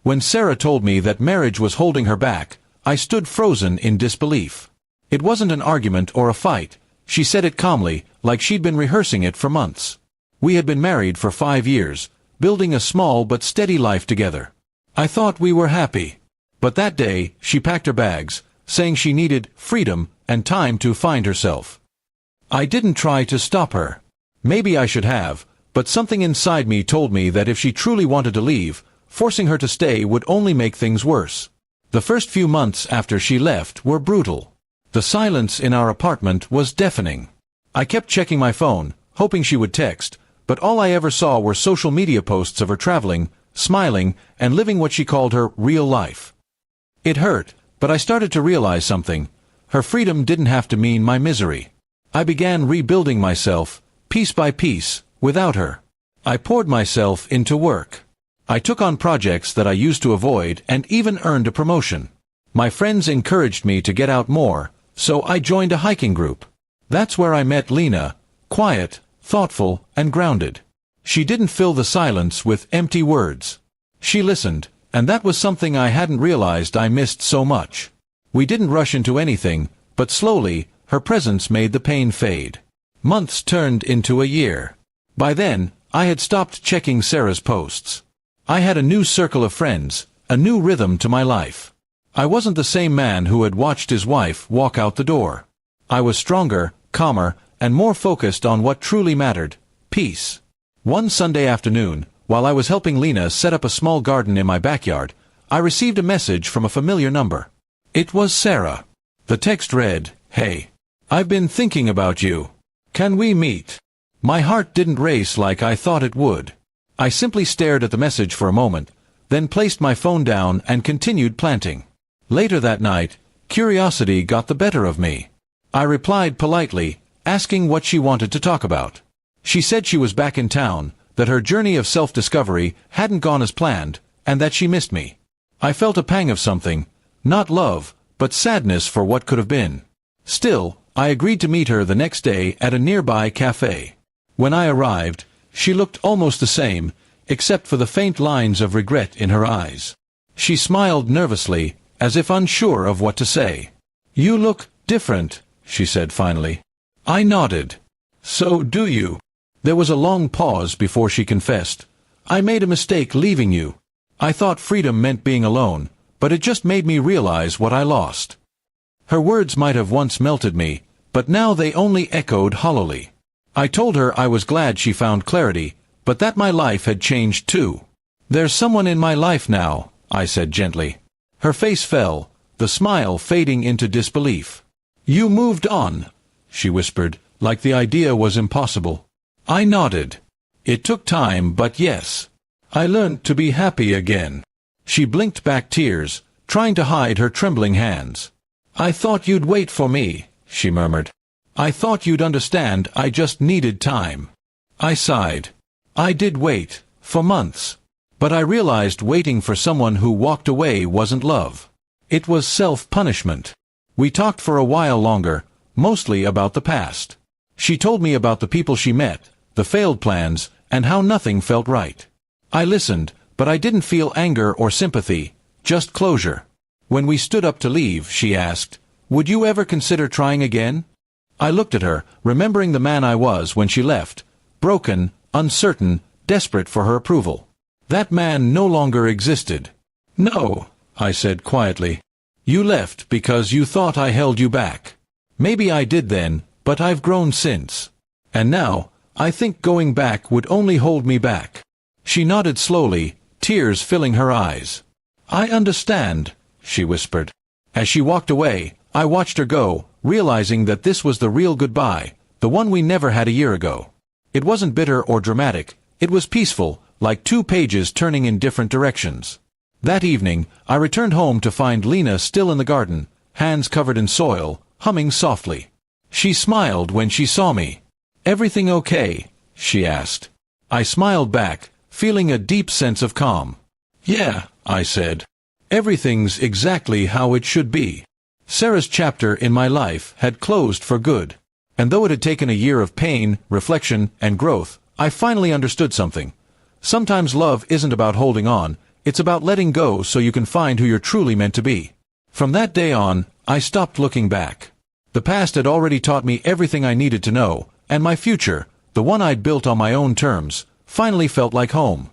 When Sarah told me that marriage was holding her back, I stood frozen in disbelief. It wasn't an argument or a fight. She said it calmly, like she'd been rehearsing it for months. We had been married for 5 years, building a small but steady life together. I thought we were happy. But that day, she packed her bags, saying she needed freedom and time to find herself. I didn't try to stop her. Maybe I should have, but something inside me told me that if she truly wanted to leave, forcing her to stay would only make things worse. The first few months after she left were brutal. The silence in our apartment was deafening. I kept checking my phone, hoping she would text, but all I ever saw were social media posts of her traveling, smiling, and living what she called her real life. It hurt, but I started to realize something. Her freedom didn't have to mean my misery. I began rebuilding myself, piece by piece, without her. I poured myself into work. I took on projects that I used to avoid and even earned a promotion. My friends encouraged me to get out more, so I joined a hiking group. That's where I met Lena, quiet, thoughtful, and grounded. She didn't fill the silence with empty words. She listened, and that was something I hadn't realized I missed so much. We didn't rush into anything, but slowly, her presence made the pain fade. Months turned into a year. By then, I had stopped checking Sarah's posts. I had a new circle of friends, a new rhythm to my life. I wasn't the same man who had watched his wife walk out the door. I was stronger, calmer, and more focused on what truly mattered: peace. One Sunday afternoon, while I was helping Lena set up a small garden in my backyard, I received a message from a familiar number. It was Sarah. The text read, "Hey, I've been thinking about you. Can we meet?" My heart didn't race like I thought it would. I simply stared at the message for a moment, then placed my phone down and continued planting. Later that night, curiosity got the better of me. I replied politely, asking what she wanted to talk about. She said she was back in town, that her journey of self-discovery hadn't gone as planned, and that she missed me. I felt a pang of something, not love, but sadness for what could have been. Still, I agreed to meet her the next day at a nearby cafe. When I arrived, she looked almost the same, except for the faint lines of regret in her eyes. She smiled nervously, as if unsure of what to say. "You look different," she said finally. I nodded. "So do you." There was a long pause before she confessed. "I made a mistake leaving you. I thought freedom meant being alone, but it just made me realize what I lost." Her words might have once melted me, but now they only echoed hollowly. I told her I was glad she found clarity, but that my life had changed too. "There's someone in my life now," I said gently. Her face fell, the smile fading into disbelief. "You moved on," she whispered, like the idea was impossible. I nodded. "It took time, but yes. I learned to be happy again." She blinked back tears, trying to hide her trembling hands. "I thought you'd wait for me," she murmured. "I thought you'd understand I just needed time." I sighed. I did wait, for months. But I realized waiting for someone who walked away wasn't love. It was self-punishment. We talked for a while longer, mostly about the past. She told me about the people she met, the failed plans, and how nothing felt right. I listened, but I didn't feel anger or sympathy, just closure. When we stood up to leave, she asked, "Would you ever consider trying again?" I looked at her, remembering the man I was when she left, broken, uncertain, desperate for her approval. That man no longer existed. "No," I said quietly. "You left because you thought I held you back. Maybe I did then, but I've grown since. And now, I think going back would only hold me back." She nodded slowly, tears filling her eyes. "I understand," she whispered. As she walked away, I watched her go, realizing that this was the real goodbye, the one we never had a year ago. It wasn't bitter or dramatic, it was peaceful, like two pages turning in different directions. That evening, I returned home to find Lena still in the garden, hands covered in soil, humming softly. She smiled when she saw me. "Everything okay?" she asked. I smiled back, feeling a deep sense of calm. "Yeah," I said. "Everything's exactly how it should be." Sarah's chapter in my life had closed for good. And though it had taken a year of pain, reflection, and growth, I finally understood something. Sometimes love isn't about holding on, It's about letting go so you can find who you're truly meant to be. From that day on, I stopped looking back. The past had already taught me everything I needed to know, and my future, the one I'd built on my own terms, finally felt like home.